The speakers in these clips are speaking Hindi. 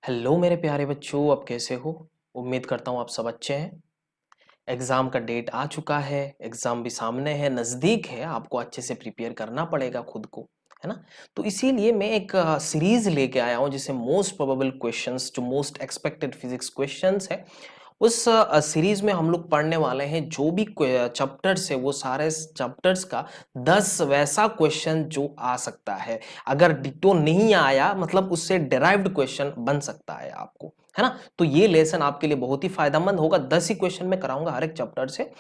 हेलो मेरे प्यारे बच्चों, आप कैसे हो? उम्मीद करता हूँ आप सब अच्छे हैं। एग्ज़ाम का डेट आ चुका है, एग्ज़ाम भी सामने है, नज़दीक है, आपको अच्छे से प्रिपेयर करना पड़ेगा खुद को, है ना? तो इसीलिए मैं एक सीरीज़ लेके आया हूँ जिसे मोस्ट प्रोबेबल क्वेश्चंस जो मोस्ट एक्सपेक्टेड फिज़िक्स क्वेश्चंस है, उस सीरीज़ में हम लोग पढ़ने वाले हैं जो भी चैप्टर्स है वो सारे चैप्टर्स का 10 वैसा क्वेश्चन जो आ सकता है। अगर डिट्टो नहीं आया मतलब उससे डिराइव्ड क्वेश्चन बन सकता है आपको, है ना? तो ये लेसन आपके लिए बहुत ही फायदेमंद होगा। 10 ही क्वेश्चन मैं कराऊंगा हर एक चैप्टर से,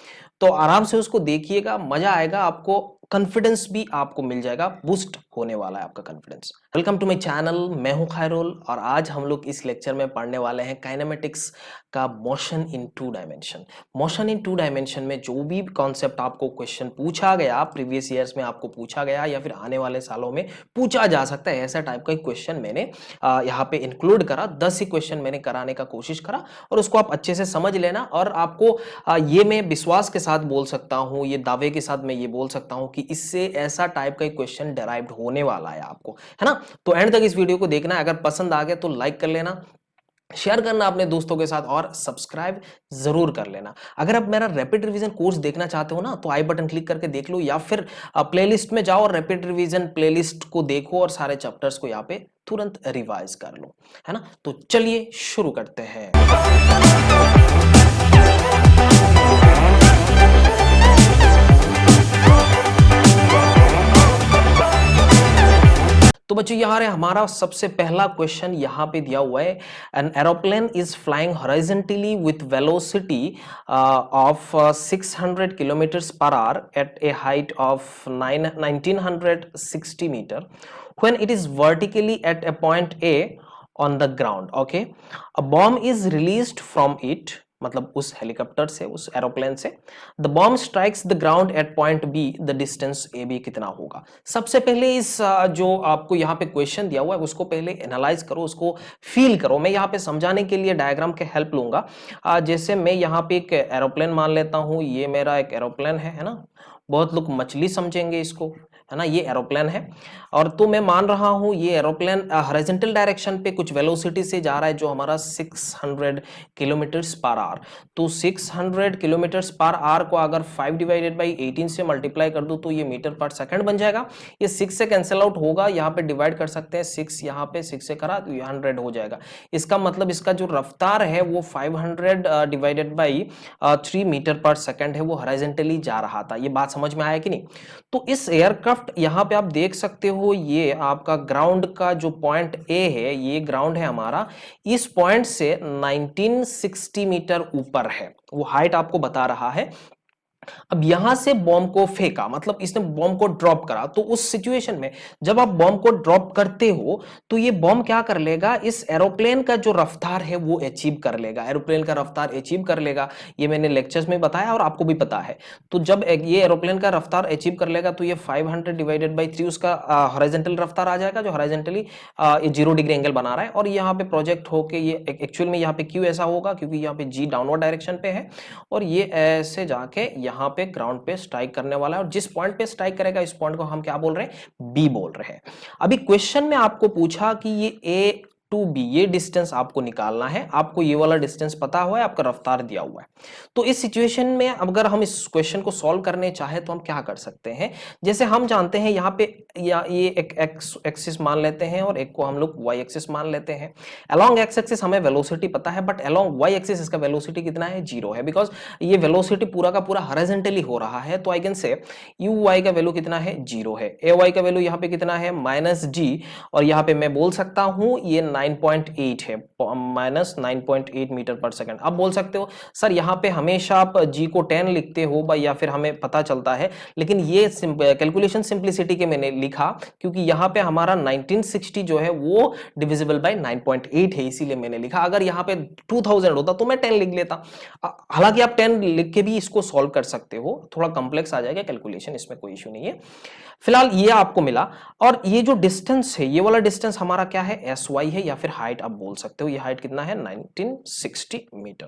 तो आराम से उसको देखिएगा, मजा आएगा आपको, कॉन्फिडेंस भी आपको मिल जाएगा, बूस्ट होने वाला है आपका confidence. Welcome to my channel, मैं हूं खैरुल और आज हम लोग इस लेक्चर में पढ़ने वाले हैं काइनेमेटिक्स का motion in two dimension. Motion in two dimension में जो भी कॉन्सेप्ट आपको क्वेश्चन पूछा गया, प्रीवियस ईयर्स में आपको पूछा गया या फिर आने वाले सालों में पूछा जा सकता है, ऐसा टाइप का क्वेश्चन मैंने यहाँ पे इंक्लूड करा। 10 ही क्वेश्चन मैंने कराने का कोशिश करा और उसको आप अच्छे से समझ लेना। और आपको ये मैं विश्वास के साथ बोल सकता हूँ, ये दावे के साथ मैं ये बोल सकता हूँ कि इससे ऐसा टाइप का क्वेश्चन डेराइव्ड होने वाला है आपको, है ना? तो एंड तक इस वीडियो को देखना। अगर पसंद आ गया तो लाइक कर लेना, शेयर करना अपने दोस्तों के साथ और सब्सक्राइब जरूर कर लेना। अगर आप मेरा रैपिड रिवीजन कोर्स देखना चाहते हो ना तो आई बटन क्लिक करके देख लो, या फिर प्लेलिस्ट में जाओ और रैपिड रिवीजन प्लेलिस्ट को देखो और सारे चैप्टर्स को यहाँ पे तुरंत रिवाइज कर लो, है ना? तो चलिए शुरू करते हैं। तो बच्चों यहाँ है हमारा सबसे पहला क्वेश्चन, यहाँ पे दिया हुआ है an aeroplane is flying horizontally with velocity of 600 किलोmeters per hour at a height of 1960 meter when it is vertically at a point A on the ground. Okay, a bomb is released from it, मतलब उस हेलीकॉप्टर से, उस एरोप्लेन से। The bomb strikes the ground at point B, the distance A B कितना होगा? सबसे पहले इस जो आपको यहाँ पे क्वेश्चन दिया हुआ है उसको पहले एनालाइज करो, उसको फील करो। मैं यहाँ पे समझाने के लिए डायग्राम के हेल्प लूंगा। जैसे मैं यहाँ पे एक एरोप्लेन मान लेता हूँ, ये मेरा एक एरोप्लेन है ना? बहुत लोग मछली समझेंगे इसको, है ना? ये एरोप्लेन है और तो मैं मान रहा हूं ये एरोप्लेन हॉरिजॉन्टल डायरेक्शन पे कुछ वेलोसिटी से जा रहा है जो हमारा 600 किलोमीटर्स पर आवर। तो 600 किलोमीटर्स पर आवर को अगर 5 डिवाइडेड बाई 18 से मल्टीप्लाई कर दूं तो ये मीटर पर सेकंड बन जाएगा। ये 6 से कैंसिल आउट होगा, यहाँ पे डिवाइड कर सकते हैं, 6 यहाँ पे 6 से करा तो ये 100 हो जाएगा। इसका मतलब इसका जो रफ्तार है वो 500 divided by 3 metre per second है, वो हॉरिजॉन्टली जा रहा था। ये बात समझ में आया कि नहीं? तो इस एयरक्राफ्ट यहाँ पे आप देख सकते हो, ये आपका ग्राउंड का जो पॉइंट ए है, ये ग्राउंड है हमारा, इस पॉइंट से 1960 मीटर ऊपर है, वो हाइट आपको बता रहा है। अब यहां से बॉम्ब को फेंका, मतलब इसने बॉम्ब को ड्रॉप करा। तो उस सिचुएशन में जब आप बॉम्ब को ड्रॉप करते हो तो ये बॉम्ब क्या कर लेगा, इस एरोप्लेन का जो रफ्तार है वो अचीव कर लेगा, एरोप्लेन का रफ्तार अचीव कर लेगा। ये मैंने लेक्चर्स में बताया और आपको भी पता है। तो जब ये एरोप्लेन का रफ्तार अचीव कर लेगा तो ये 500 डिवाइडेड बाई 3 उसका हॉरिजॉन्टल रफ्तार आ जाएगा, जो हॉरिजॉन्टली 0 डिग्री एंगल बना रहा है। और यहाँ पे प्रोजेक्ट होके ये एक्चुअल में यहाँ पे क्यों ऐसा होगा, क्योंकि यहाँ पे जी डाउनवर्ड डायरेक्शन पे है और ये ऐसे जाके यहाँ पे ग्राउंड पे स्ट्राइक करने वाला है। और जिस पॉइंट पे स्ट्राइक करेगा इस पॉइंट को हम क्या बोल रहे हैं, बी बोल रहे हैं। अभी क्वेश्चन में आपको पूछा कि ये ए टू बी, ये डिस्टेंस आपको निकालना है। आपको ये वाला डिस्टेंस पता हुआ है, आपका रफ्तार दिया हुआ है। तो इस सिचुएशन में अगर हम इस क्वेश्चन को सॉल्व करने चाहे तो हम क्या कर सकते हैं? जैसे हम जानते हैं यहाँ पे या ये एक एक्स एक्सिस मान लेते हैं और एक को हम लोग वाई एक्सिस मान लेते हैं। अलोंग एक्स एक्सिस हमें वेलोसिटी पता है, बट अलोंग वाई एक्सिस इसका वेलोसिटी कितना है, 0 है, बिकॉज ये वेलोसिटी पूरा का पूरा हॉरिजॉन्टली हो रहा है। तो I can say u y का वैल्यू कितना है, 0 है। ए वाई का वैल्यू यहाँ पे कितना है, -g, और यहाँ पे मैं बोल सकता हूँ ये 9.8 है, -9.8 मीटर पर सेकंड। अब बोल सकते हो सर यहाँ पे हमेशा आप g को 10 लिखते हो भाई, या फिर हमें पता चलता है, लेकिन ये कैलकुलेशन सिंप्लिसिटी के मैंने लिखा क्योंकि यहाँ पे हमारा 1960 जो है वो डिविजिबल बाय 9.8 है, इसीलिए मैंने लिखा। अगर यहाँ पे 2000 होता तो मैं 10 लिख लेता। हालांकि आप 10 लिख के भी इसको सॉल्व कर सकते हो, थोड़ा कॉम्प्लेक्स आ जाएगा कैलकुलेशन, इसमें कोई इशू नहीं है। फिलहाल ये आपको मिला। और ये जो डिस्टेंस है, ये वाला डिस्टेंस हमारा क्या है, एस वाई है, या फिर हाइट आप बोल सकते हो। ये हाइट कितना है, 1960 मीटर।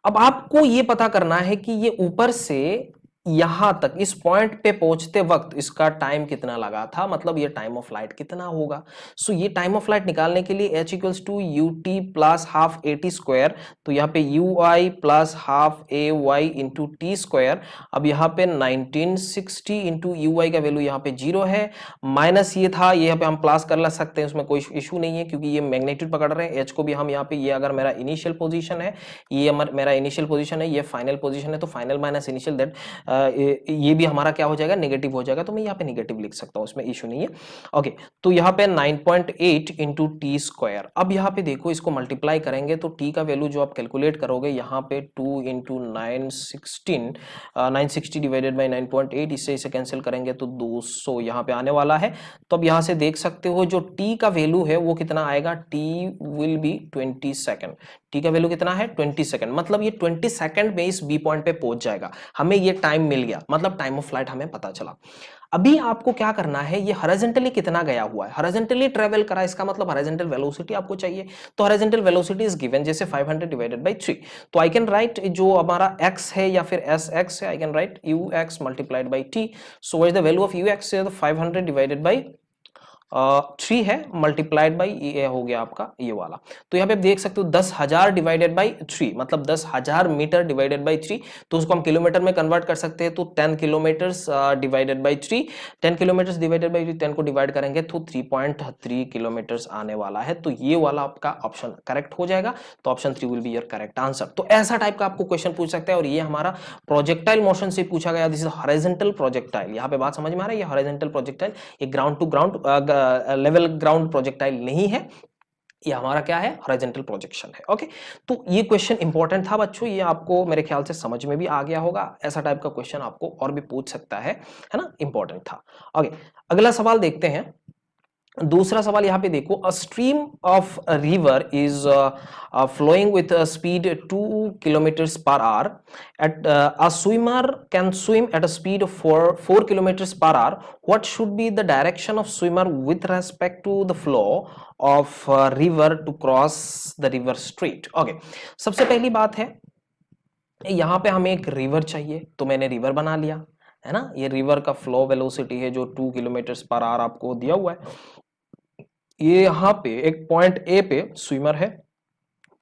अब आपको ये पता करना है कि ये ऊपर से यहां तक इस पॉइंट पे पहुंचते वक्त इसका टाइम कितना लगा था, मतलब ये टाइम ऑफ लाइट कितना होगा। सो ये टाइम ऑफ लाइट निकालने के लिए h equals to u t plus half a t square, तो यहाँ पे u i plus half a y into t square. अब यहाँ पे 1960 इंटू यू आई का वैल्यू यहाँ पे 0 है, माइनस ये था, ये यहाँ पे हम प्लस कर ला सकते हैं, उसमें कोई इशू नहीं है क्योंकि ये मैग्नीट्यूड पकड़ रहे हैं। h को भी हम यहाँ पे, ये अगर मेरा इनिशियल पोजीशन है, ये मेरा इनिशियल पोजीशन है, ये फाइनल पोजीशन है, तो फाइनल माइनस इनिशियल दैट ये भी हमारा क्या हो जाएगा, नेगेटिव हो जाएगा, तो मैं यहाँ पे नेगेटिव लिख सकता हूँ, उसमें इशू नहीं है। ओके, तो यहाँ पे 9.8 इंटू टी स्क्वायर। अब यहाँ पे देखो इसको मल्टीप्लाई करेंगे तो टी का वैल्यू जो आप कैलकुलेट करोगे यहाँ पे 2 इंटू 960 डिवाइडेड बाई 9.8, इससे इसे कैंसिल करेंगे तो 200 यहाँ पे आने वाला है। तो अब यहाँ से देख सकते हो जो टी का वैल्यू है वो कितना आएगा, T will be 20 second. T का वैल्यू कितना है, 20 सेकंड, मतलब ये 20 सेकंड में इस बी पॉइंट पे पहुंच जाएगा। हमें ये टाइम मिल गया, मतलब टाइम ऑफ फ्लाइट हमें पता चला। अभी आपको क्या करना है, ये हॉरिजॉन्टली कितना गया हुआ है, हॉरिजॉन्टली ट्रेवल करा, इसका मतलब हॉरिजॉन्टल वेलोसिटी आपको चाहिए। तो हॉरिजॉन्टल वेलोसिटी इज गिवन, जैसे 500 डिवाइडेड बाय 3, तो आई कैन राइट जो हमारा x है या फिर sx है, I can write ux multiplied by t। So what is the value of ux, 500 divided by 3 है मल्टीप्लाइड बाई ये हो गया आपका ये वाला। तो यहाँ पे आप देख सकते हो 10,000 डिवाइडेड बाई 3, मतलब 10,000 मीटर डिवाइडेड बाई 3, तो उसको हम किलोमीटर में कन्वर्ट कर सकते हैं। तो 10 kilometres divided by 3, 10 kilometres divided by 10 को डिवाइड करेंगे तो 3.3 किलोमीटर्स आने वाला है। तो ये वाला आपका ऑप्शन करेक्ट हो जाएगा, तो option 3 will be your correct answer. तो ऐसा टाइप का आपको क्वेश्चन पूछ सकते हैं, और ये हमारा प्रोजेक्टाइल मोशन से पूछा गया, दिस इज हॉरिजॉन्टल प्रोजेक्टाइल। यहाँ पे बात समझ में आ रहा है, ये हॉरिजॉन्टल प्रोजेक्टाइल, ये ground to ground level ground projectile नहीं है, ये हमारा क्या है, हॉरिजॉन्टल प्रोजेक्शन है। ओके, तो ये क्वेश्चन इंपॉर्टेंट था बच्चों, ये आपको मेरे ख्याल से समझ में भी आ गया होगा। ऐसा टाइप का क्वेश्चन आपको और भी पूछ सकता है ना, इंपॉर्टेंट था। ओके, अगला सवाल देखते हैं। दूसरा सवाल यहाँ पे देखो, a stream of river is flowing with speed 2 kilometres per hour, at a swimmer can swim at a speed of 4 kilometres per hour, what should be the direction of swimmer with respect to the flow of river to cross the river straight. Okay, सबसे पहली बात है, यहाँ पे हमें एक रिवर चाहिए, तो मैंने रिवर बना लिया है ना। ये रिवर का फ्लो वेलोसिटी है जो 2 किलोमीटर पर आवर आपको दिया हुआ है। ये यहाँ पे एक पॉइंट ए पे स्विमर है,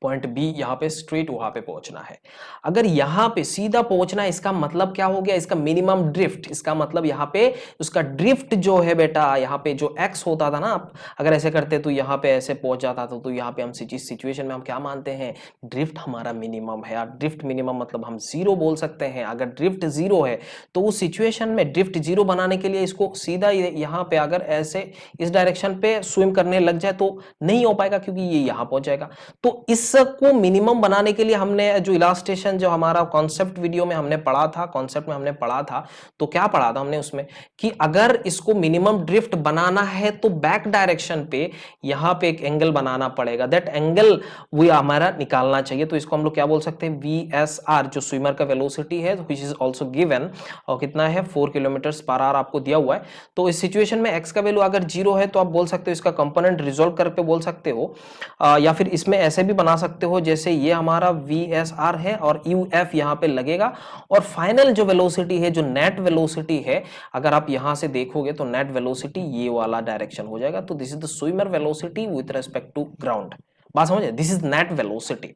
पॉइंट बी यहाँ पे स्ट्रेट वहां पे पहुंचना है। अगर यहाँ पे सीधा पहुंचना है, इसका मतलब क्या हो गया, इसका मिनिमम ड्रिफ्ट, इसका मतलब यहाँ पे उसका ड्रिफ्ट जो है बेटा, यहाँ पे जो एक्स होता था ना, आप अगर ऐसे करते तो यहाँ पे ऐसे पहुंच जाता था, तो यहाँ पे हम सिचुएशन में हम क्या मानते हैं, ड्रिफ्ट हमारा मिनिमम है। अब ड्रिफ्ट मिनिमम मतलब हम 0 बोल सकते हैं। अगर ड्रिफ्ट 0 है तो उस सिचुएशन में ड्रिफ्ट 0 बनाने के लिए इसको सीधा यहाँ पे अगर ऐसे इस डायरेक्शन पे स्विम करने लग जाए तो नहीं हो पाएगा, क्योंकि ये यहाँ पहुंच जाएगा। तो इसको मिनिमम बनाने के लिए हमने जो इलास्ट्रेशन, जो हमारा कॉन्सेप्ट वीडियो में हमने पढ़ा था, कॉन्सेप्ट में हमने पढ़ा था, तो क्या पढ़ा था हमने उसमें कि अगर इसको मिनिमम ड्रिफ्ट बनाना है तो बैक डायरेक्शन पे यहां पे एक एंगल बनाना पड़ेगा, दैट एंगल वो हमारा निकालना चाहिए। तो इसको हम लोग क्या बोल सकते हैं, VSR, जो स्विमर का वेलोसिटी है, व्हिच इज आल्सो गिवन, और कितना है 4 किलोमीटर पर आवर आपको दिया हुआ है। तो इस सिचुएशन में x का वैल्यू अगर 0 है तो आप बोल सकते हो इसका कंपोनेंट रिजोल्व करके बोल सकते हो, या फिर इसमें ऐसे भी बना सकते हो जैसे ये हमारा VSR है और UF यहाँ पे लगेगा, और फाइनल जो वेलोसिटी है, जो नेट वेलोसिटी है, अगर आप यहां से देखोगे तो नेट वेलोसिटी ये वाला डायरेक्शन हो जाएगा। तो this is the swimmer velocity with respect to ground. बात समझे, दिस इज नेट वेलोसिटी,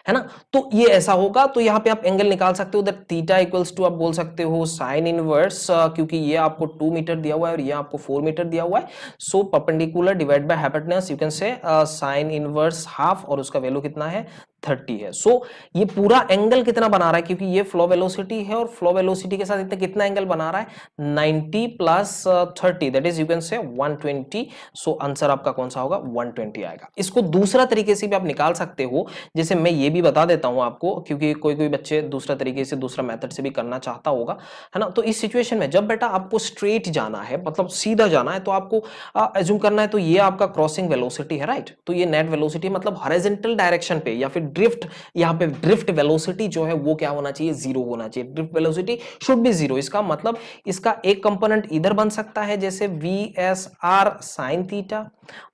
है ना। तो ये ऐसा होगा, तो यहाँ पे आप एंगल निकाल सकते हो, दैट थीटा इक्वल्स टू आप बोल सकते हो साइन इनवर्स, क्योंकि ये आपको 2 मीटर दिया हुआ है और ये आपको 4 मीटर दिया हुआ है। So perpendicular divide by hypotenuse, you can say sine inverse half, और उसका वैल्यू कितना है 30 है। सो ये पूरा एंगल कितना बना रहा है, क्योंकि ये फ्लो वेलोसिटी है और फ्लो वेलोसिटी के साथ इतना कितना एंगल बना रहा है 90 plus 30, that is you can say 120। So answer आपका कौन सा होगा, 120 आएगा। इसको दूसरा तरीके से भी आप निकाल सकते हो, जैसे मैं ये भी बता देता हूं आपको, क्योंकि कोई कोई बच्चे दूसरा तरीके से, दूसरा मेथड से भी करना चाहता होगा, है ना। तो इस सिचुएशन में जब बेटा आपको स्ट्रेट जाना है, मतलब सीधा जाना है, तो आपको एज्यूम करना है तो ये आपका क्रॉसिंग वेलोसिटी है, राइट। तो ये नेट वेलोसिटी मतलब हॉरिजॉन्टल डायरेक्शन पे या फिर ड्रिफ्ट, यहाँ पे ड्रिफ्ट वेलोसिटी जो है वो क्या होना चाहिए, जीरो होना चाहिए, drift velocity should be zero. इसका मतलब इसका एक कंपोनेंट इधर बन सकता है जैसे we S R sine theta,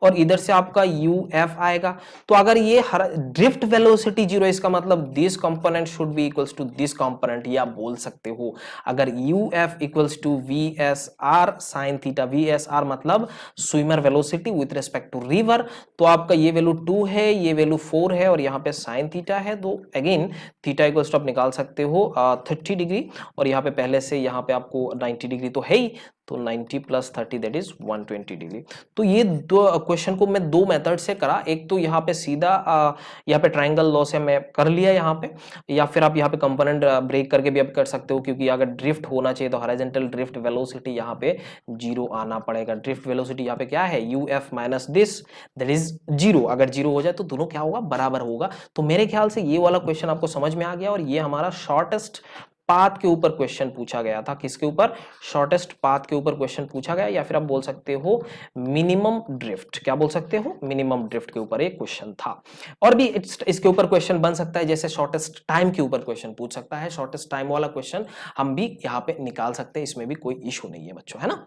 और इधर से आपका यू एफ आएगा। तो अगर ये ड्रिफ्ट वेलोसिटी जीरो, इसका मतलब this component should be equals to this component, ये आप बोल सकते हो। अगर U F equals to V S R sine theta, V S R मतलब swimmer velocity with respect to river, तो आपका ये वैल्यू 2 है, ये वैल्यू 4 है, और यहाँ पे साइन थीटा है। तो अगेन थीटा इक्वल्स टू आप निकाल सकते हो 30 डिग्री, और यहाँ पे पहले से यहाँ पे आपको 90 डिग्री तो है ही, तो 90 प्लस 30 दैट इज 120 डिग्री। तो ये दो क्वेश्चन को मैं दो मेथड से करा, एक तो यहाँ पे सीधा यहाँ पे ट्रायंगल लॉ से मैं कर लिया यहाँ पे, या फिर आप यहाँ पे कंपोनेंट ब्रेक करके भी आप कर सकते हो, क्योंकि अगर ड्रिफ्ट होना चाहिए तो हॉरिजॉन्टल ड्रिफ्ट वेलोसिटी यहाँ पे जीरो आना पड़ेगा। ड्रिफ्ट वेलोसिटी यहाँ पे क्या है, U F minus this that is zero. अगर जीरो हो जाए तो दोनों क्या होगा, बराबर होगा। तो मेरे ख्याल से ये वाला क्वेश्चन आपको समझ में आ गया, और ये हमारा शॉर्टेस्ट पाथ के ऊपर क्वेश्चन पूछा गया था। किसके ऊपर, शॉर्टेस्ट पाथ के ऊपर क्वेश्चन पूछा गया, या फिर आप बोल सकते हो मिनिमम ड्रिफ्ट, क्या बोल सकते हो, मिनिमम ड्रिफ्ट के ऊपर एक क्वेश्चन था। और भी इसके ऊपर क्वेश्चन बन सकता है, जैसे शॉर्टेस्ट टाइम के ऊपर क्वेश्चन पूछ सकता है। शॉर्टेस्ट टाइम वाला क्वेश्चन हम भी यहाँ पे निकाल सकते हैं, इसमें भी कोई इशू नहीं है बच्चों, है ना।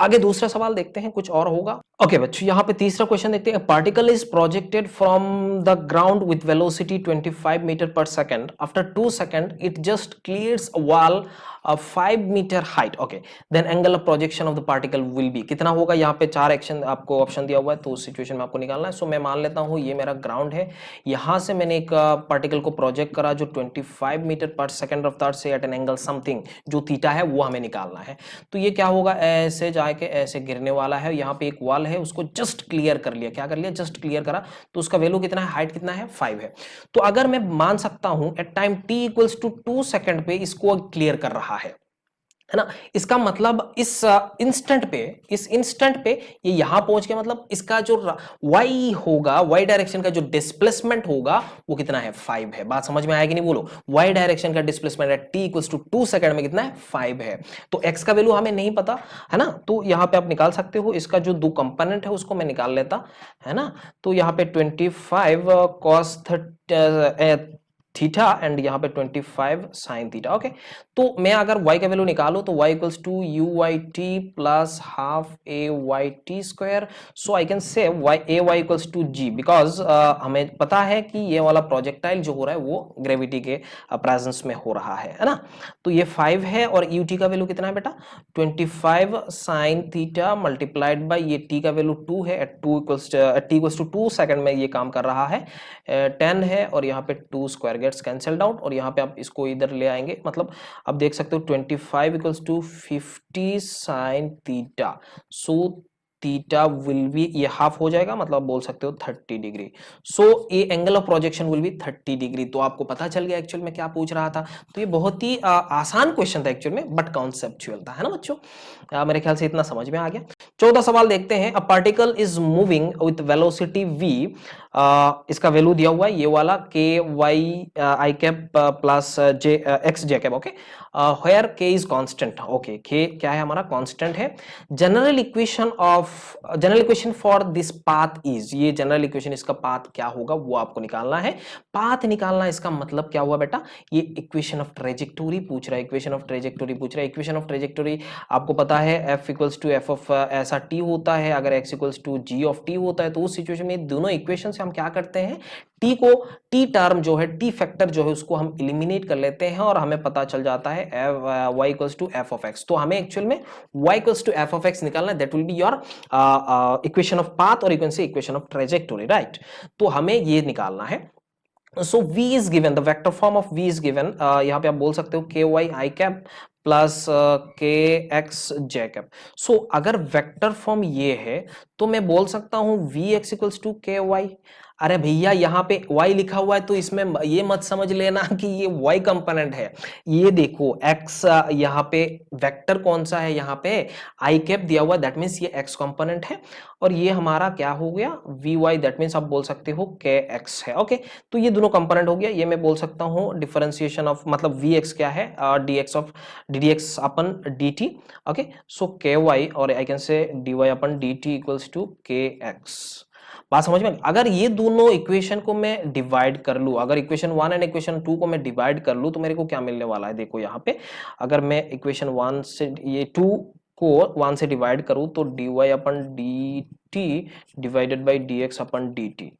आगे दूसरा सवाल देखते हैं, कुछ और होगा। ओके बच्चों, यहाँ पे तीसरा क्वेश्चन देखते हैं। Particle is projected from the ground with velocity 25 metre per second. After 2 second it just clears a wall 5 metre height. Okay, then angle of projection of the particle will be, कितना होगा। यहाँ पे 4 एक्शन आपको ऑप्शन दिया हुआ है, तो उस सिचुएशन में आपको निकालना है। सो मैं मान लेता हूँ ये मेरा ग्राउंड है, यहाँ से मैंने एक पार्टिकल को प्रोजेक्ट करा जो 25 मीटर पर सेकंड रफ्तार से एट एन एंगल समथिंग, जो थीटा है वो हमें निकालना है। तो ये क्या होगा, ऐसे जाके ऐसे गिरने वाला है। यहाँ पे एक वॉल है, उसको जस्ट क्लियर कर लिया। क्या कर लिया, जस्ट क्लियर करा। तो उसका वैल्यू कितना है, हाइट कितना है, 5 है। तो अगर मैं मान सकता हूं at time t equals to 2 second पे इसको क्लियर कर रहा है ना, इसका मतलब इस इंस्टेंट पे ये यहां पहुंच के, मतलब इसका जो y होगा, y डायरेक्शन का जो डिस्प्लेसमेंट होगा वो कितना है, 5 है। बात समझ में आएगी नहीं, बोलो। y डायरेक्शन का डिस्प्लेसमेंट है t इक्वल्स टू 2 सेकंड में कितना है, 5 है। तो x का वैल्यू हमें नहीं पता है ना, तो यहां पे आप निकाल सकते हो। इसका जो दो कंपोनेंट है उसको मैं निकाल लेता, है ना। तो यहाँ पे 25 cos थीटा एंड यहाँ पे 25 साइन थीटा। ओके, तो मैं अगर y का वैल्यू निकालूं तो y equals to u y t plus half a y t square. So I can say a y equals to g, because हमें पता है कि ये वाला प्रोजेक्टाइल जो हो रहा है वो ग्रेविटी के प्रेजेंस में हो रहा है ना। तो ये 5 है, और यू टी का वैल्यू कितना है बेटा, 25 साइन थीटा मल्टीप्लाइड बाई ये t का वैल्यू 2 है, at t equals to 2 second में ये काम कर रहा है। 10 है, और यहाँ पे 2 स्क्वायर गेट्स कैंसल्ड आउट, और यहाँ पे आप इसको इधर ले आएंगे, मतलब आप देख सकते हो 25 equals to 50 sine theta. So theta will be, ये हाफ हो जाएगा, मतलब बोल सकते हो 30 डिग्री। सो ये angle of projection will be 30 degree. तो आपको पता चल गया एक्चुअल में क्या पूछ रहा था। तो ये बहुत ही आसान क्वेश्चन था एक्चुअल में, बट कॉन्सेप्चुअल था, है ना बच्चों। मेरे ख्याल से इतना समझ में आ गया। 14 सवाल देखते हैं। A particle is moving with velocity v, इसका वैल्यू दिया हुआ है ये वाला k y i cap plus j x j cap. Okay, where k is constant. Okay, k क्या है, हमारा कांस्टेंट है। General equation for this path is, ये जनरल इक्वेशन, इसका पाथ क्या होगा वो आपको निकालना है। पाथ निकालना, इसका मतलब क्या हुआ बेटा, ये इक्वेशन ऑफ ट्रेजेक्टोरी पूछ रहा है। इक्वेशन ऑफ ट्रेजेक्टोरी पूछ रहा है। इक्वेशन ऑफ ट्रेजेक्टोरी आपको पता है f equals to f of ऐसा t होता है, अगर x equals to g of t होता है। तो उस सिचुएशन में दोनों इक्वेशन से हम क्या करते हैं, t को, t टर्म जो है, t फैक्टर जो है उसको हम एलिमिनेट कर लेते हैं, और हमें पता चल जाता है y equals to f of x। तो हमें एक्चुअल में y equals to f of x निकालना है। That will be your equation of path, और इक्वेशन ऑफ ट्रेजेक्टोरी, राइट। तो हमें ये निकालना है। So v is given, the vector form of v is given, यहाँ पे आप बोल सकते हो ky i कैप प्लस के एक्स जे कैप। सो अगर वेक्टर फॉर्म ये है तो मैं बोल सकता हूं वी एक्स इक्वल्स टू के वाई। अरे भैया यहाँ पे y लिखा हुआ है तो इसमें ये मत समझ लेना कि ये y कंपोनेंट है। ये देखो x, यहाँ पे वेक्टर कौन सा है, यहाँ पे i कैप दिया हुआ है, दैट मीन्स ये x कंपोनेंट है, और ये हमारा क्या हो गया vy, दैट मीन्स आप बोल सकते हो kx है। ओके, तो ये दोनों कंपोनेंट हो गया। ये मैं बोल सकता हूँ डिफरेंशिएशन ऑफ, मतलब vx क्या है, dx of ddx upon dt। Okay, so ky और I can say dy upon dt equals to kx। बात समझ में? अगर ये दोनों इक्वेशन को मैं डिवाइड कर लूं, अगर इक्वेशन 1 एंड इक्वेशन 2 को मैं डिवाइड कर लूं तो मेरे को क्या मिलने वाला है, देखो यहाँ पे अगर मैं इक्वेशन 1 से ये 2 को 1 से डिवाइड करूं तो dy upon dt divided by dx upon dt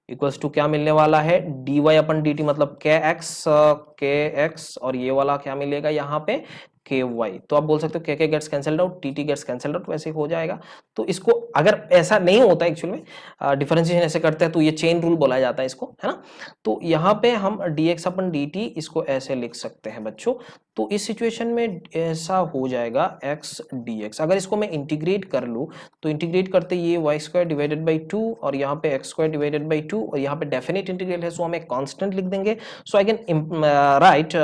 equals to क्या मिलने वाला है, dy अपन dt मतलब kx और ये वाला क्या मिलेगा यहाँ पे ky। तो आप बोल सकते हो k gets cancelled out, tt gets cancelled out, वैसे हो जाएगा। तो इसको अगर ऐसा नहीं होता एक्चुअल में, डिफरेंशिएशन ऐसे करते हैं तो ये चेन रूल बोला जाता है इसको, है ना। तो यहाँ पे हम dx अपन dt इसको ऐसे लिख सकते हैं बच्चों। तो इस सिचुएशन में ऐसा हो जाएगा x dx। अगर इसको मैं इंटीग्रेट कर लूँ तो इंटीग्रेट करते ये वाई स्क्वायर डिवाइडेड बाई 2 और यहाँ पे एक्स स्क्वायर डिवाइडेड बाई 2 और यहाँ पे डेफिनेट इंटीग्रल है सो हम एक कांस्टेंट लिख देंगे। सो आई कैन राइट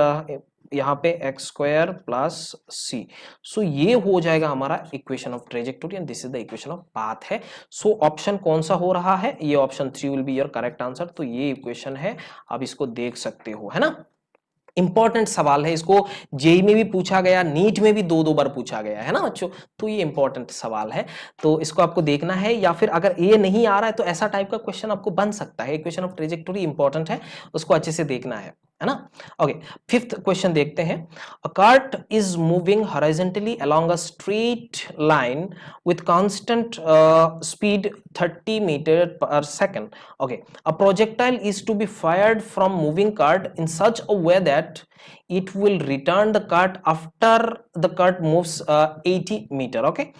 यहाँ पे X square plus C. So ये हो जाएगा हमारा equation of trajectory and this is the equation of path है। सो ऑप्शन कौन सा हो रहा है, ये option 3 will be your correct answer. तो ये इक्वेशन है, आप इसको देख सकते हो, है ना। इंपॉर्टेंट सवाल है, इसको जेई में भी पूछा गया, नीट में भी दो बार पूछा गया है ना बच्चों। तो ये इंपॉर्टेंट सवाल है, तो इसको आपको देखना है, या फिर अगर ये नहीं आ रहा है तो ऐसा टाइप का क्वेश्चन आपको बन सकता है। इक्वेशन ऑफ ट्रेजेक्टोरी इंपॉर्टेंट है, उसको अच्छे से देखना है ना। ओके, फिफ्थ क्वेश्चन देखते हैं। A cart is moving horizontally along a straight line with constant speed 30 metre per second. Okay, a projectile is to be fired from moving cart in such a way that it will return the cart after the cart moves 80 meter. Okay,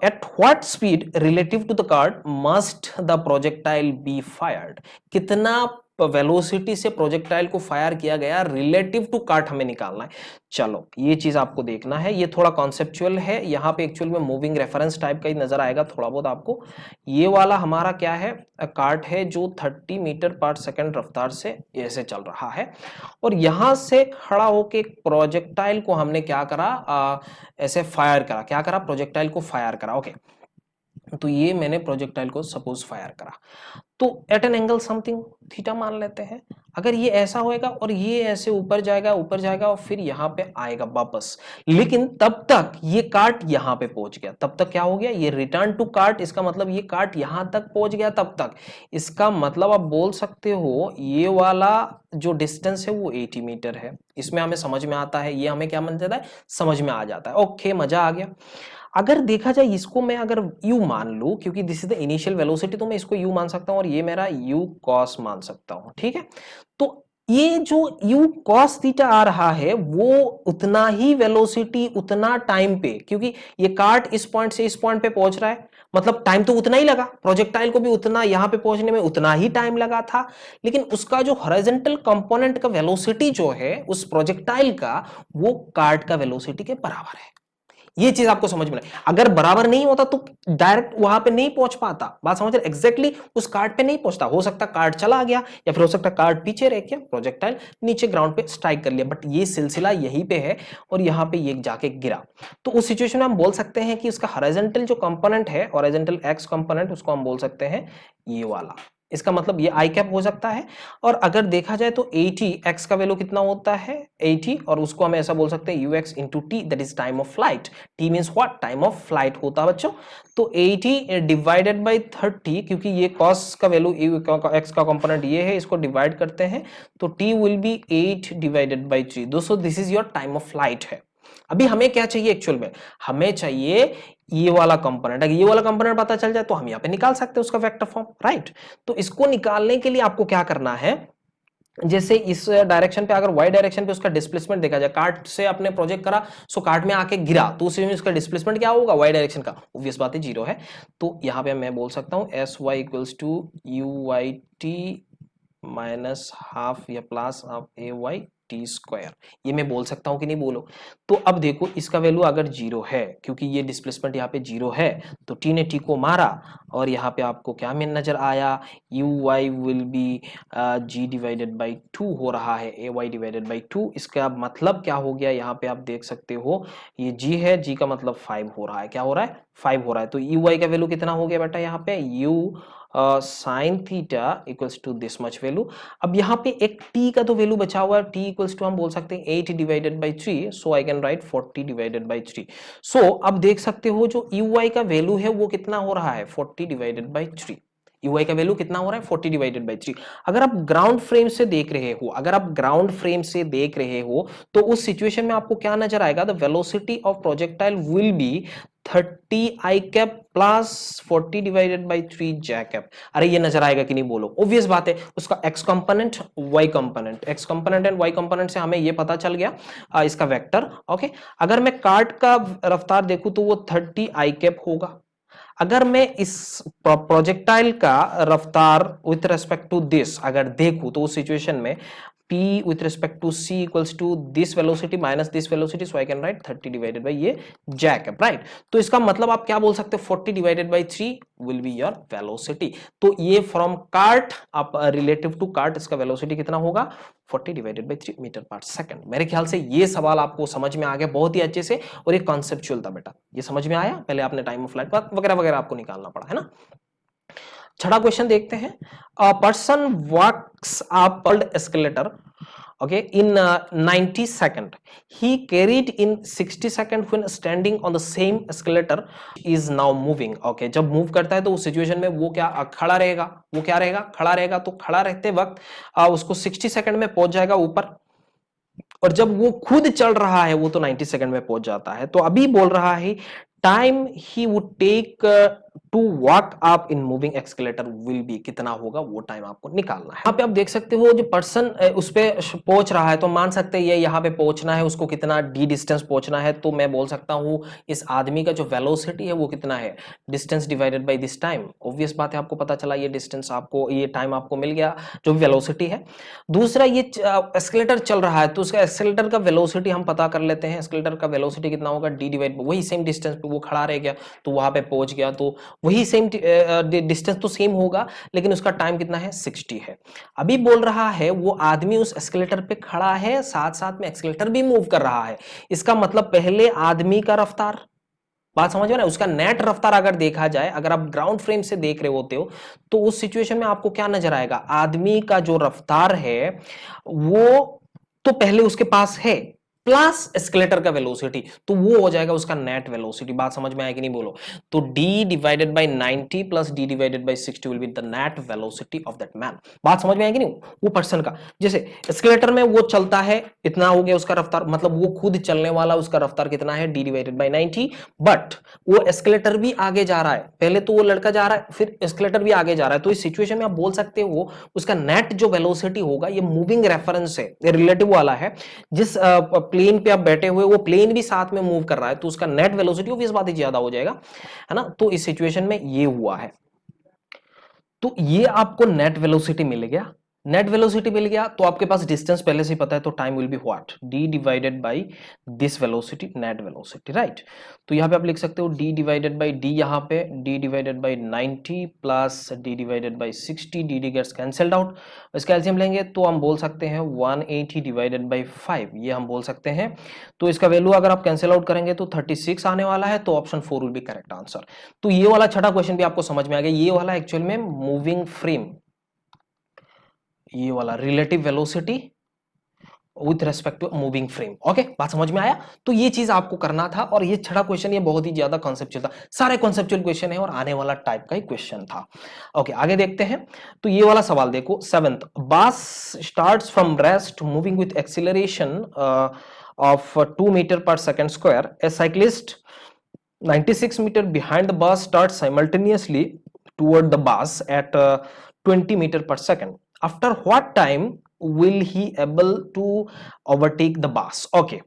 at what speed relative to the cart must the projectile be fired? कितना वेलोसिटी से प्रोजेक्टाइल को फायर किया गया रिलेटिव टू कार्ट हमें निकालना है। चलो ये चीज आपको देखना है, ये थोड़ा कॉन्सेप्चुअल है, यहाँ पे एक्चुअल में मूविंग रेफरेंस टाइप का ही नजर आएगा थोड़ा बहुत आपको। ये वाला हमारा क्या है, कार्ट है जो 30 मीटर पर सेकंड रफ्तार से ऐसे चल रहा है और यहां से खड़ा होके एक प्रोजेक्टाइल को हमने क्या करा, ऐसे फायर करा। क्या करा, प्रोजेक्टाइल को फायर करा। ओके, तो ये मैंने प्रोजेक्टाइल को सपोज फायर करा, तो at an angle something theta मान लेते हैं। अगर ये ऐसा होएगा और ये ऐसे ऊपर जाएगा और फिर यहाँ पे आएगा वापस, लेकिन तब तक ये कार्ट यहाँ पे पहुंच गया, तब तक क्या हो गया, ये रिटर्न टू कार्ट, इसका मतलब ये कार्ट यहाँ तक पहुंच गया तब तक। इसका मतलब आप बोल सकते हो ये वाला जो डिस्टेंस है वो 80 मीटर है। इसमें हमें समझ में आता है, ये हमें क्या बन जाता है, समझ में आ जाता है। ओके, मजा आ गया। अगर देखा जाए इसको मैं अगर u मान लूं, क्योंकि this is the initial velocity, तो मैं इसको u मान सकता हूं और ये मेरा u cos मान सकता हूं, ठीक है। तो ये जो u cos थीटा आ रहा है वो उतना ही वेलोसिटी उतना टाइम पे, क्योंकि ये कार्ट इस पॉइंट से इस पॉइंट पे पहुंच रहा है, मतलब टाइम तो उतना ही लगा, प्रोजेक्टाइल को भी उतना यहां पे पहुंचने में उतना ही टाइम लगा था, लेकिन उसका जो हॉरिजॉन्टल कंपोनेंट का वेलोसिटी जो है उस प्रोजेक्टाइल का, वो कार्ट का वेलोसिटी के बराबर है। ये चीज आपको समझ में, अगर बराबर नहीं होता तो डायरेक्ट वहां पे नहीं पहुंच पाता। बात समझ रहे, एग्जैक्टली उस कार्ड पे नहीं पहुंचता, हो सकता कार्ड चला गया या फिर हो सकता कार्ड पीछे रह गया, प्रोजेक्टाइल नीचे ग्राउंड पे स्ट्राइक कर लिया, बट ये सिलसिला यहीं पे है और यहाँ पे ये जाके गिरा। तो उस सिचुएशन में हम बोल सकते हैं कि उसका हॉरिजॉन्टल जो कंपोनेंट है, हॉरिजॉन्टल एक्स कंपोनेंट, उसको हम बोल सकते हैं ये वाला। इसका मतलब ये आई कैप हो सकता है। और अगर देखा जाए तो 80 x का वैल्यू कितना होता है 80, और उसको हम ऐसा बोल सकते हैं ux into T, that is time of flight. t means what, time of flight होता है बच्चों। तो 80 डिवाइडेड बाई 30, क्योंकि ये cos का वैल्यू x का कंपोनेंट ये है, इसको डिवाइड करते हैं तो t will be 8 divided by 3। दोस्तों this is your time of flight है। अभी हमें क्या चाहिए एक्चुअल में, हमें चाहिए ये वाला कंपोनेंट। अगर ये वाला कंपोनेंट पता चल जाए तो हम यहाँ पे निकाल सकते हैं उसका वेक्टर फॉर्म, राइट। तो इसको निकालने के लिए आपको क्या करना है, जैसे इस डायरेक्शन पे अगर y डायरेक्शन पे उसका डिस्प्लेसमेंट देखा जाए, कार्ट से आपने प्रोजेक्ट करा, सो कार्ट में आके गिरा, तो उस में उसका डिस्प्लेसमेंट क्या होगा, y डायरेक्शन का, ऑब्वियस बात है 0 है। तो यहाँ पे मैं बोल सकता हूँ sy equals to uyt minus half या plus half ay T square. ये मैं बोल सकता हूं कि नहीं, बोलो। तो अब देखो इसका वैल्यू अगर 0 है, क्योंकि ये डिस्प्लेसमेंट यहाँ पे 0 है, तो टी ने टी को मारा और यहाँ पे आपको क्या में नजर आया, u y will be g divided by 2 हो रहा है, ए वाई डिवाइडेड बाई 2। इसका मतलब क्या हो गया, यहाँ पे आप देख सकते हो ये जी है, जी का मतलब 5 हो रहा है। क्या हो रहा है, 5 हो रहा है। तो यू वाई का वैल्यू कितना हो गया बेटा, यहाँ पे u sine theta equals to this much value. अब यहाँ पे एक t का तो वैल्यू बचा हुआ है, t इक्वल्स टू हम बोल सकते हैं 8 divided by 3, so I can write 40 divided by 3। सो अब देख सकते हो जो uy का वैल्यू है वो कितना हो रहा है 40 डिवाइडेड बाई 3। ui का वैल्यू कितना हो रहा है 40 डिवाइडेड बाई 3। अगर आप ग्राउंड फ्रेम से देख रहे हो, अगर आप ग्राउंड फ्रेम से देख रहे हो तो उस सिचुएशन में आपको क्या नजर आएगा, the velocity of projectile will be 30 I cap plus 40 divided by 3 J cap. अरे ये नजर आएगा कि नहीं बोलो, ऑब्वियस बात है, उसका x component y component, x component and y component से हमें ये पता चल गया इसका वेक्टर। ओके, अगर मैं कार्ट का रफ्तार देखूं तो वो 30 आई कैप होगा। अगर मैं इस प्रोजेक्टाइल का रफ्तार विथ रेस्पेक्ट टू दिस अगर देखूं तो उस सिचुएशन में p with respect to c equals to this velocity minus this velocity, so I can write 30 divided by ये जैकब, राइट। तो इसका मतलब आप क्या बोल सकते हो, 40 divided by 3 will be your velocity। तो ये फ्रॉम कार्ट आप रिलेटिव टू कार्ट इसका वेलोसिटी कितना होगा 40 divided by 3 metre per second. मेरे ख्याल से ये सवाल आपको समझ में आ गया बहुत ही अच्छे से, और ये कॉन्सेप्चुअल था बेटा, ये समझ में आया। पहले आपने टाइम ऑफ फ्लाइट वगैरह वगैरह आपको निकालना पड़ा है ना। छठा क्वेश्चन देखते हैं, person walks up escalator okay in 90 second, he carried in 60 second when standing on the same escalator is now moving। okay, जब मूव करता है तो उस सिचुएशन में वो क्या खड़ा रहेगा, वो क्या रहेगा खड़ा रहेगा। तो खड़ा रहते वक्त उसको 60 सेकंड में पहुंच जाएगा ऊपर, और जब वो खुद चल रहा है वो तो 90 सेकंड में पहुंच जाता है। तो अभी बोल रहा है टाइम ही would take to walk up in moving escalator will be, कितना होगा वो टाइम आपको निकालना है। यहाँ पे आप देख सकते हो जो पर्सन उस पे पहुंच रहा है, तो मान सकते हैं ये यहाँ पे पहुंचना है, उसको कितना डी डिस्टेंस पहुंचना है। तो मैं बोल सकता हूँ इस आदमी का जो वेलोसिटी है वो कितना है, distance divided by this time. Obvious बात है, आपको पता चला ये डिस्टेंस आपको, ये टाइम आपको मिल गया जो वेलोसिटी है। दूसरा ये एस्केलेटर चल रहा है तो उसका एस्केलेटर का वेलोसिटी हम पता कर लेते हैं। एस्केलेटर का वेलोसिटी कितना होगा, डी डिवाइड, वही सेम डिस्टेंस पे वो खड़ा रह गया तो वहां पे पहुंच गया, तो वही सेम डिस्टेंस तो सेम होगा, लेकिन उसका टाइम कितना है 60 है। अभी बोल रहा है वो आदमी उस एस्केलेटर पे खड़ा है, साथ साथ में एस्केलेटर भी मूव कर रहा है। इसका मतलब पहले आदमी का रफ्तार, बात समझ में ना, उसका नेट रफ्तार अगर देखा जाए, अगर आप ग्राउंड फ्रेम से देख रहे होते हो तो उस सिचुएशन में आपको क्या नजर आएगा, आदमी का जो रफ्तार है वो तो पहले उसके पास है, प्लस एस्केलेटर का वेलोसिटी, तो वो हो जाएगा उसका नेट वेलोसिटी। बात समझ में आएगी नहीं बोलो। तो d divided by 90 plus d divided by 60 will be the net velocity of that man. बात समझ में आएगी नहीं, वो पर्सन का, जैसे एस्केलेटर में वो चलता है, इतना हो गया उसका रफ्तार, मतलब वो खुद चलने वाला, उसका रफ्तार कितना है d डिवाइडेड बाय 90, बट वो एस्केलेटर भी आगे जा रहा है, पहले तो वो लड़का जा रहा है फिर एस्केलेटर भी आगे जा रहा है। तो इस सिचुएशन में आप बोल सकते हो उसका नेट जो वेलोसिटी होगा, ये मूविंग रेफरेंस है, ये रिलेटिव वाला है, जिस प्लेन पे आप बैठे हुए वो प्लेन भी साथ में मूव कर रहा है, तो उसका नेट वेलोसिटी ऑब्वियस बात है ज्यादा हो जाएगा, है ना। तो इस सिचुएशन में ये हुआ है, तो ये आपको नेट वेलोसिटी मिल गया। नेट वेलोसिटी मिल गया तो आपके पास डिस्टेंस पहले से पता है, तो time will be what, d divided by this velocity, net velocity, right. तो यहाँ पे आप लिख सकते हो d डिवाइडेड बाय d, यहाँ पे d divided by 90 plus d divided by 60, dd gets cancelled out. इसका एलसीएम लेंगे तो हम बोल सकते हैं 180 डिवाइडेड बाय 5, ये हम बोल सकते हैं। तो इसका वैल्यू अगर आप कैंसिल आउट करेंगे तो 36 आने वाला है, तो option 4 will be correct answer. तो ये वाला छठा क्वेश्चन भी आपको समझ में आ गया। ये वाला एक्चुअल में मूविंग फ्रेम, ये वाला relative velocity with respect to moving frame. Okay, बात समझ में आया। तो ये चीज आपको करना था, और ये छठा क्वेश्चन ये बहुत ही ज्यादा कॉन्सेप्चुअल था, सारे कॉन्सेप्चुअल क्वेश्चन है और आने वाला टाइप का ही क्वेश्चन था। ओके, आगे देखते हैं। तो ये वाला सवाल देखो, 7th, bus starts from rest moving with acceleration of 2 metre per second square, a cyclist 96 meter behind the bus starts simultaneously toward the bus at 20 meter per second. After what time will he able to overtake the bus? Okay,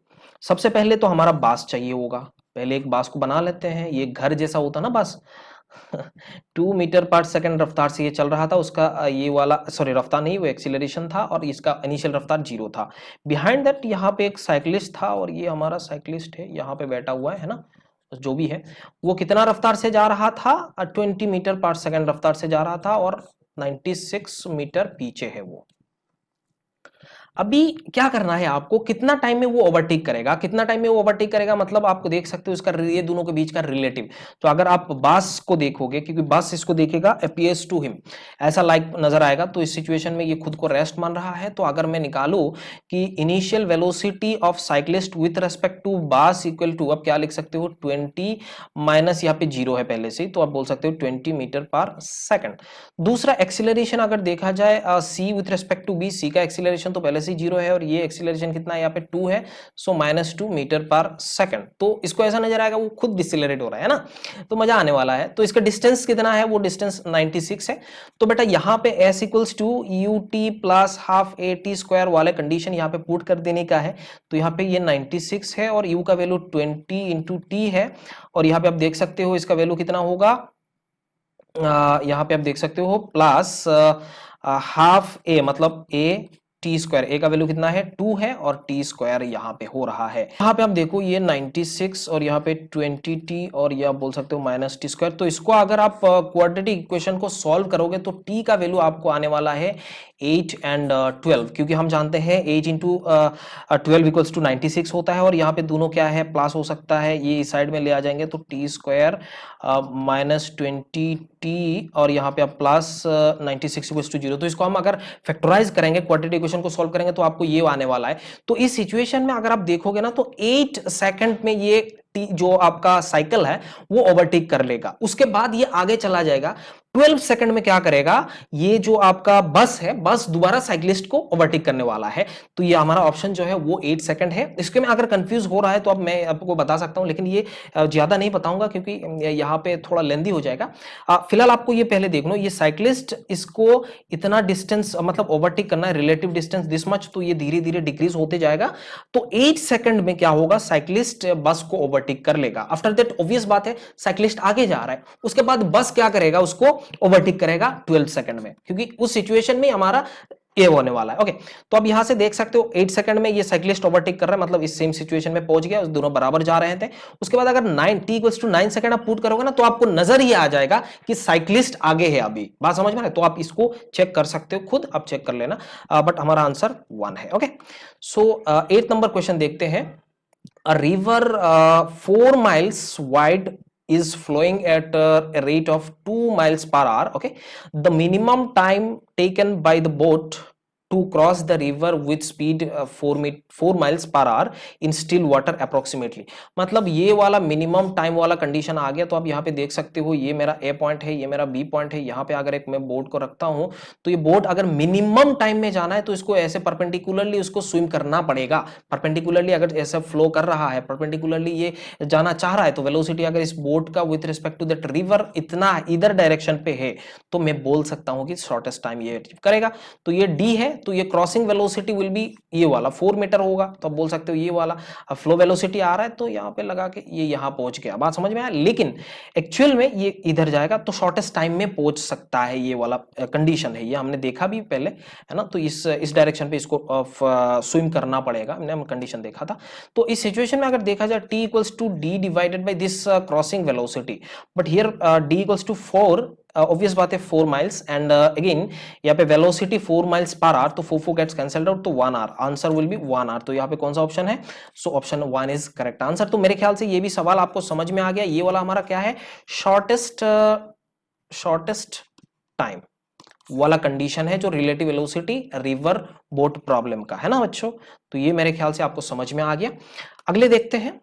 सबसे पहले तो हमारा बस चाहिए होगा, पहले एक बस को बना लेते हैं। ये घर जैसा होता ना बस 2 मीटर पर सेकंड रफ्तार से ये चल रहा था, उसका ये वाला, सॉरी रफ्तार नहीं, वो एक्सीलरेशन था, और इसका इनिशियल रफ्तार 0 था। बिहाइंड दैट यहाँ पे एक साइक्लिस्ट था, और ये हमारा साइक्लिस्ट है, यहाँ पे बैठा हुआ है ना, जो भी है वो कितना रफ्तार से जा रहा था, 20 मीटर पर सेकंड रफ्तार से जा रहा था, और 96 मीटर पीछे है वो। अभी क्या करना है आपको, कितना टाइम में वो ओवरटेक करेगा, कितना टाइम में वो ओवरटेक करेगा, मतलब आपको देख सकते हो इसका ये दोनों के बीच का रिलेटिव। तो अगर आप बस को देखोगे, क्योंकि बस इसको देखेगा अपीयर्स टू हिम, ऐसा लाइक नजर आएगा, तो इस सिचुएशन में ये खुद को रेस्ट मान रहा है। तो अगर मैं निकालू कि initial velocity of cyclist with respect to bus equal to, अब क्या लिख सकते हो 20 माइनस यहाँ पे 0 है पहले से, तो आप बोल सकते हो 20 मीटर पर सेकंड। दूसरा एक्सीलरेशन अगर देखा जाए सी विथ रेस्पेक्ट टू बी, सी का एक्सीलरेशन तो पहले से 0 है और ये एक्सीलरेशन कितना है यहाँ पे 2 है, सो -2 मीटर पर सेकंड। तो इसको ऐसा नजर आएगा वो खुद डिसेलरेट हो रहा है ना, तो मजा आने वाला है। तो इसका डिस्टेंस कितना है, वो डिस्टेंस 96 है। तो बेटा यहाँ पे s equals to u t plus half a t square वाले कंडीशन यहाँ पे पुट कर देने का है। तो यहाँ पे ये 96 है और u का वैल्यू 20 इंटू टी है, और यहाँ पे आप देख सकते हो इसका वैल्यू कितना होगा, यहाँ पे आप देख सकते हो प्लस हाफ ए, मतलब ए टी स्क्वायर, ए का वैल्यू कितना है 2 है और टी स्क्वायर यहाँ पे हो रहा है। यहाँ पे आप देखो ये 96 और यहाँ पे 20 टी और ये आप बोल सकते हो माइनस टी स्क्वायर। तो इसको अगर आप क्वाड्रेटिक इक्वेशन को सॉल्व करोगे तो टी का वैल्यू आपको आने वाला है 8 एंड 12, क्योंकि हम जानते हैं 8 इंटू 12 इक्वल्स टू 96 होता है, और यहाँ पे दोनों क्या है प्लस हो सकता है, ये इस साइड में ले आ जाएंगे तो टी स्क्वायर -20 टी और यहाँ पे आप प्लस 96 इक्वल्स टू 0। तो इसको हम अगर फैक्टराइज करेंगे, क्वाड्रेटिक इक्वेशन को सॉल्व करेंगे तो आपको ये आने वाला है। तो इस सिचुएशन में अगर आप देखोगे ना तो 8 सेकंड में ये जो आपका साइकिल है वो ओवरटेक कर लेगा, उसके बाद ये आगे चला जाएगा। 12 सेकंड में क्या करेगा, ये जो आपका बस है, बस दोबारा साइक्लिस्ट को ओवरटेक करने वाला है। तो ये हमारा ऑप्शन जो है वो 8 सेकंड है। इसके में अगर कंफ्यूज हो रहा है तो अब मैं आपको बता सकता हूं, लेकिन ये ज्यादा नहीं बताऊंगा क्योंकि यहाँ पे थोड़ा लेंदी हो जाएगा। फिलहाल आपको ये पहले देख लो, ये साइक्लिस्ट इसको इतना डिस्टेंस मतलब ओवरटेक करना है, रिलेटिव डिस्टेंस दिस मच, तो ये धीरे धीरे डिक्रीज होते जाएगा। तो 8 सेकंड में क्या होगा, साइक्लिस्ट बस को ओवरटेक कर लेगा। आफ्टर दैट ऑब्वियस बात है साइक्लिस्ट आगे जा रहा है, उसके बाद बस क्या करेगा, उसको ओवरटेक करेगा 12 सेकंड में, क्योंकि उस सिचुएशन में हमारा ये होने वाला है। ओके, तो अब यहां से देख सकते हो 8 सेकंड में ये साइक्लिस्ट ओवरटेक कर रहा है, मतलब इस सेम सिचुएशन में पहुंच गया, दोनों बराबर जा रहे थे। उसके बाद अगर 9 t इक्वल्स टू 9 सेकंड आप पुट करोगे ना तो आपको नजर ही आ जाएगा कि साइक्लिस्ट आगे है। अभी बात समझ में आए, तो आप इसको चेक कर सकते हो, खुद आप चेक कर लेना, बट हमारा आंसर 1 है। ओके, सो 8 नंबर क्वेश्चन देखते हैं। A river 4 miles wide is flowing at a rate of 2 miles per hour. Okay, the minimum time taken by the boat to cross the river with speed 4 miles per hour in still water approximately। मतलब ये वाला मिनिमम टाइम वाला कंडीशन आ गया। तो आप यहाँ पे देख सकते हो ये मेरा ए पॉइंट है, ये मेरा बी पॉइंट है। यहाँ पे अगर एक मैं बोट को रखता हूँ तो ये बोट अगर मिनिमम टाइम में जाना है तो इसको ऐसे परपेंडिकुलरली उसको स्विम करना पड़ेगा। परपेंडिकुलरली अगर ऐसा फ्लो कर रहा है, परपेंडिकुलरली ये जाना चाह रहा है, तो वेलोसिटी अगर इस बोट का with respect to that river इतना इधर डायरेक्शन पे है तो मैं बोल सकता हूँ कि शॉर्टेस्ट टाइम ये अचीव करेगा। तो ये डी है, तो ये क्रॉसिंग वेलोसिटी विल बी ये वाला 4 मीटर होगा, तो आप बोल सकते हो ये वाला। अब फ्लो वेलोसिटी आ रहा है तो यहाँ पे लगा के ये यहाँ पहुंच गया, बात समझ में आया। लेकिन एक्चुअल में ये इधर जाएगा तो शॉर्टेस्ट टाइम में पहुंच सकता है, ये वाला कंडीशन है, ये हमने देखा भी पहले है ना। तो इस डायरेक्शन पे इसको स्विम करना पड़ेगा, हमने कंडीशन देखा था। तो इस सिचुएशन में अगर देखा जाए t equals to d divided by this crossing velocity, but here d equals to 4, obvious बात है 4 माइल्स, एंड अगेन यहाँ पे वेलोसिटी 4 माइल्स पर आवर, तो 4 गेट्स कैंसल्ड आउट, तो 1 hour, answer will be 1 hour. तो यहाँ पे कौन सा ऑप्शन है, so option 1 is correct answer. तो मेरे ख्याल से ये भी सवाल आपको समझ में आ गया। ये वाला हमारा क्या है, शॉर्टेस्ट टाइम वाला कंडीशन है जो relative velocity river boat problem का है ना बच्चों। तो ये मेरे ख्याल से आपको समझ में आ गया। अगले देखते हैं।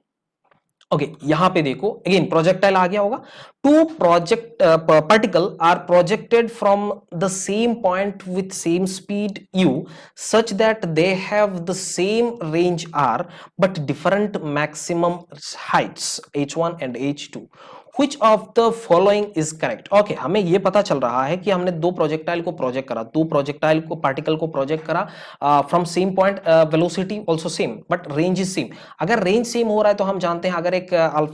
ओके, यहां पे देखो अगेन प्रोजेक्टाइल आ गया होगा। Two project particle are projected from the same point with same speed u such that they have the same range r but different maximum heights h1 and h2। Which of the following is correct? Okay, हमें ये पता चल रहा है कि हमने दो प्रोजेक्टाइल को प्रोजेक्ट करा, दो प्रोजेक्टाइल को पार्टिकल को प्रोजेक्ट करा from same point, velocity also same but range is same. अगर रेंज सेम हो रहा है तो हम जानते हैं अगर एक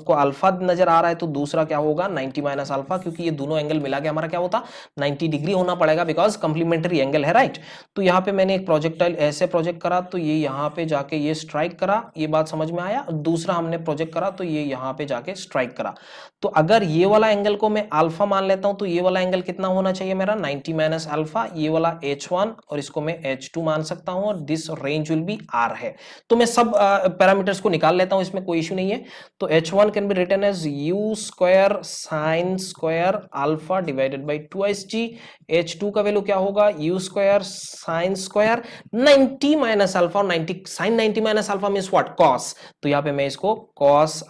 को अल्फा नजर आ रहा है तो दूसरा क्या होगा 90 माइनस अल्फा, क्योंकि ये दोनों एंगल मिला के हमारा क्या होता 90 डिग्री होना पड़ेगा, बिकॉज कंप्लीमेंट्री एंगल है, राइट। तो यहाँ पे मैंने एक प्रोजेक्टाइल ऐसे प्रोजेक्ट करा तो ये यहाँ पे जाके ये स्ट्राइक करा, ये बात समझ में आया। दूसरा हमने प्रोजेक्ट करा तो ये यहाँ पे जाके स्ट्राइक करा। तो तो अगर ये वाला एंगल को मैं अल्फा मान लेता हूं तो ये वाला एंगल कितना होना चाहिए मेरा 90 माइनस अल्फा, ये वाला h1 और इसको मैं h2 मान सकता हूं और this range will be r है। तो मैं सब पैरामीटर्स को निकाल लेता हूं, इसमें कोई इश्यू नहीं है। तो h1 can be written as u square sine square alpha divided by 2g, h2 का वैल्यू क्या होगा u square sine square 90 minus alpha, और 90 sine 90 minus alpha means what, cos। तो यहाँ पे मैं इसको cos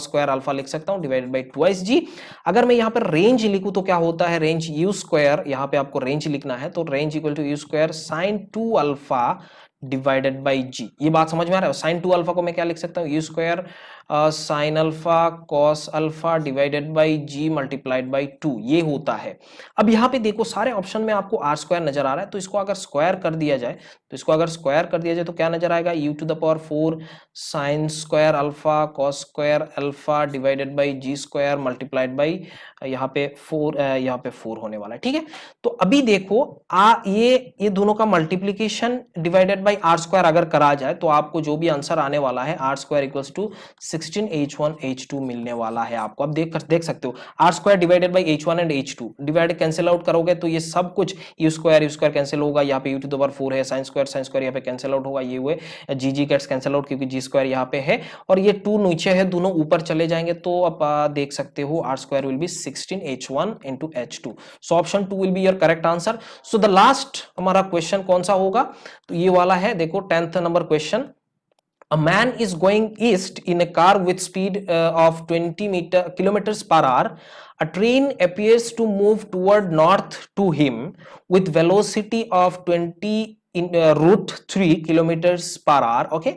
स्क्वायर अल्फा लिख सकता हूं डिवाइडेड बाई 2g। अगर मैं यहाँ पर रेंज लिखूं तो क्या होता है, रेंज u स्क्वायर, यहाँ पे आपको रेंज लिखना है, तो range equal to u square sine 2 alpha divided by G. ये बात समझ में आ रहा है। साइन 2 अल्फा को मैं क्या लिख सकता हूँ, u square sine alpha cos alpha divided by g multiplied by 2, ये होता है। अब यहाँ पे देखो सारे ऑप्शन में आपको आर स्क्वायर नजर आ रहा है, तो इसको अगर स्क्वायर कर दिया जाए, तो इसको अगर स्क्वायर कर दिया जाए तो क्या नजर आएगा, u to the power 4 sine square alpha cos square alpha divided by g square multiplied by यहाँ पे 4 होने वाला है। ठीक है, तो अभी देखो ये दोनों का multiplication divided by r square अगर करा जाए तो आपको जो भी आंसर आने वाला है are square equals to 16h1 h2 मिलने वाला है आपको। अब देख सकते हो r square divided by h1 and h2 divide cancel out करोगे तो ये सब कुछ यू स्क्वायर कैंसिल होगा, यहाँ पे u टू द पावर 4 है, साइन स्क्वायर यहाँ पे कैंसिल आउट होगा, ये हुए जी गेट्स कैंसिल आउट क्योंकि जी स्क्वायर यहाँ पे है और ये 2 नीचे है, दोनों ऊपर चले जाएंगे। तो आप देख सकते हो r square will be 16h1 into h2। So option 2 will be your correct answer. So the last हमारा क्वेश्चन कौन सा होगा, तो ये वाला है, देखो 10th number question. A man is going east in a car with speed of 20 kilometers per hour. A train appears to move toward north to him with velocity of 20 root 3 kilometers per hour. Okay.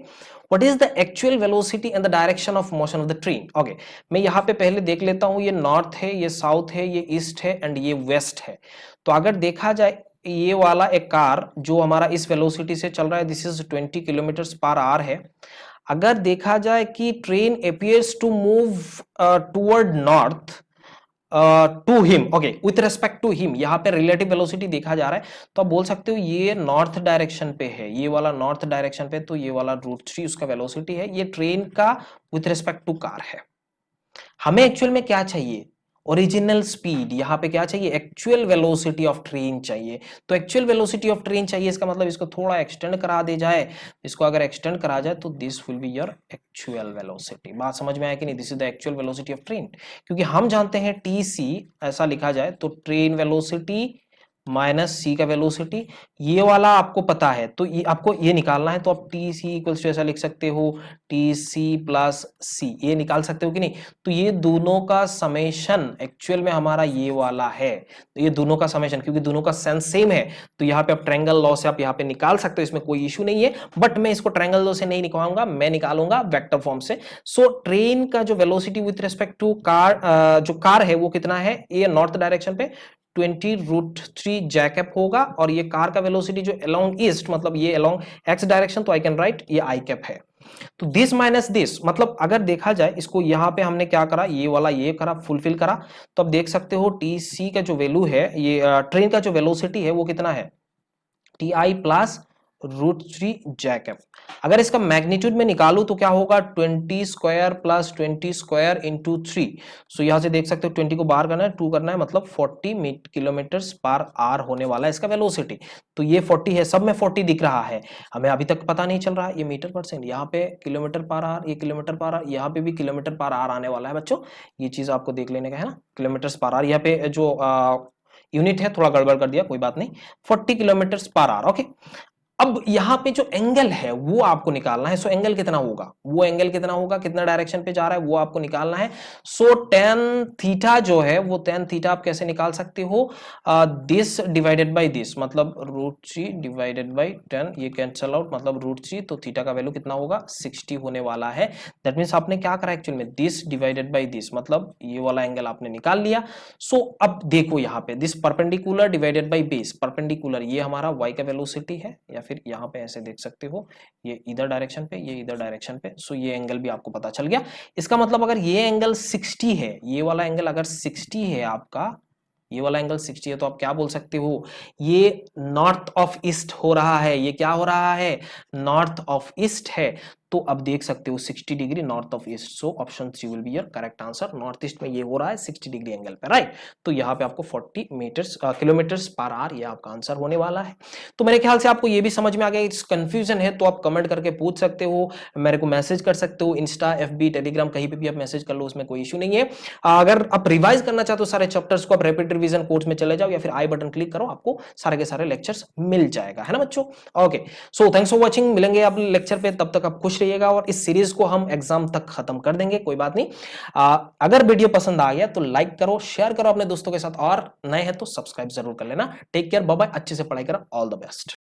What is the actual velocity and the direction of motion of the train? Okay. मैं यहाँ पे पहले देख लेता हूँ, ये नॉर्थ है, ये साउथ है, ये ईस्ट है एंड ये वेस्ट है। तो अगर देखा जाए ये वाला एक कार जो हमारा इस वेलोसिटी से चल रहा है, this is 20 kilometres per hour है। अगर देखा जाए कि train appears to move toward north to him, okay, with respect to him, यहाँ पे रिलेटिव वेलोसिटी देखा जा रहा है, तो आप बोल सकते हो ये नॉर्थ डायरेक्शन पे है, ये वाला नॉर्थ डायरेक्शन पे, तो ये वाला √3 उसका वेलोसिटी है, ये ट्रेन का विथ रेस्पेक्ट टू कार है। हमें एक्चुअल में क्या चाहिए, ओरिजिनल स्पीड, यहाँ पे क्या चाहिए, एक्चुअल वेलोसिटी ऑफ ट्रेन चाहिए। तो एक्चुअल वेलोसिटी ऑफ ट्रेन चाहिए, इसका मतलब इसको थोड़ा एक्सटेंड करा दे जाए, इसको अगर एक्सटेंड करा जाए तो this will be your actual velocity. बात समझ में आया कि नहीं, this is the actual velocity of train, क्योंकि हम जानते हैं टीसी ऐसा लिखा जाए तो ट्रेन वेलोसिटी माइनस सी का वेलोसिटी, ये वाला आपको पता है तो ये आपको ये निकालना है, तो आप टी सी इक्वल्स टू ऐसा लिख सकते हो टी सी प्लस सी, ये निकाल सकते हो कि नहीं। तो ये दोनों का समेशन एक्चुअल में हमारा ये वाला है, तो ये दोनों का समेशन, क्योंकि दोनों का सेंस सेम है, तो यहाँ पे आप ट्रायंगल लॉ से आप यहाँ पे निकाल सकते हो, इसमें कोई इशू नहीं है। बट मैं इसको ट्रायंगल लॉ से नहीं निकालूंगा, मैं निकालूंगा वेक्टर फॉर्म से। सो ट्रेन का जो velocity with respect to car, जो कार है वो कितना है, ये नॉर्थ डायरेक्शन पे 20√3 जैकअप होगा, और ये कार का वेलोसिटी जो अलोंग ईस्ट, मतलब ये अलोंग एक्स डायरेक्शन, तो आई कैन राइट ये आई कैप है। तो दिस माइनस दिस, मतलब अगर देखा जाए इसको यहाँ पे हमने क्या करा, ये वाला ये करा, फुलफिल करा, तो अब देख सकते हो टी सी का जो वैल्यू है, ये ट्रेन का जो वेलोसिटी है वो कितना है, टी आई प्लस √3 जैकअप। अगर इसका मैग्नीट्यूड में निकालू तो क्या होगा, 20 स्क्वायर प्लस 20 स्क्वायर इंटू 3। सो यहां से देख सकते हो 20 को बाहर करना है, 2 करना है, मतलब 40 किलोमीटर्स पर आवर होने वाला है इसका वेलोसिटी। तो ये 40 है, सब में 40 दिख रहा है, हमें अभी तक पता नहीं चल रहा है ये मीटर पर सेकंड, यहाँ पे किलोमीटर पर आवर, ये किलोमीटर पर आवर, यहाँ पे भी किलोमीटर पर आवर आने वाला है बच्चों, ये चीज आपको देख लेने का है ना, किलोमीटर पर आवर। यहाँ पे जो यूनिट है थोड़ा गड़बड़ कर दिया, कोई बात नहीं, 40 किलोमीटर पर आवर। ओके, अब यहाँ पे जो एंगल है वो आपको निकालना है। सो एंगल कितना होगा, वो एंगल कितना होगा, कितना डायरेक्शन पे जा रहा है वो आपको निकालना है। सो tan थीटा जो है वो tan थीटा आप कैसे निकाल सकते हो, दिस डिवाइडेड बाय दिस, मतलब √3 डिवाइडेड बाय 10, ये कैंसिल आउट, मतलब √3, तो थीटा का वैल्यू कितना होगा, 60 होने वाला है। दैट मीन्स आपने क्या करा एक्चुअल में, दिस डिवाइडेड बाय दिस, मतलब ये वाला एंगल आपने निकाल लिया। सो अब देखो यहाँ पे this perpendicular divided by base, perpendicular ये हमारा y का वेलोसिटी है, या फिर यहाँ पे ऐसे देख सकते हो, ये इधर डायरेक्शन पे, ये इधर डायरेक्शन पे। सो ये एंगल भी आपको पता चल गया। इसका मतलब अगर ये एंगल 60 है, ये वाला एंगल अगर 60 है आपका, ये वाला एंगल 60 है, तो आप क्या बोल सकते हो, ये नॉर्थ ऑफ ईस्ट हो रहा है, ये क्या हो रहा है, नॉर्थ ऑफ ईस्ट है। तो अब देख सकते हो 60 degree north of east, so option c will be your correct answer. North east में ये हो रहा है 60 डिग्री एंगल पे, राइट। तो यहाँ पे आपको 40 किलोमीटर्स पर आवर ये आपका आंसर होने वाला है। तो मेरे ख्याल से आपको ये भी समझ में आ गया। कंफ्यूजन है तो आप कमेंट करके पूछ सकते हो, मेरे को मैसेज कर सकते हो, इंस्टा, एफबी, टेलीग्राम, कहीं पे भी आप मैसेज कर लो, उसमें कोई इशू नहीं है। अगर आप रिवाइज करना चाहते हो सारे चैप्टर्स को, आप रैपिड रिवीजन कोर्स में चले जाओ या फिर आई बटन क्लिक करो, आपको सारे के सारे लेक्चर्स मिल जाएगा, है ना बच्चों। Okay, so thanks for watching, मिलेंगे आप लेक्चर पे, तब तक आप खुश रहिएगा और इस सीरीज को हम एग्जाम तक खत्म कर देंगे, कोई बात नहीं। अगर वीडियो पसंद आ गया तो लाइक करो, शेयर करो अपने दोस्तों के साथ, और नए हैं तो सब्सक्राइब जरूर कर लेना। टेक केयर, बाय बाय, अच्छे से पढ़ाई करो, ऑल द बेस्ट।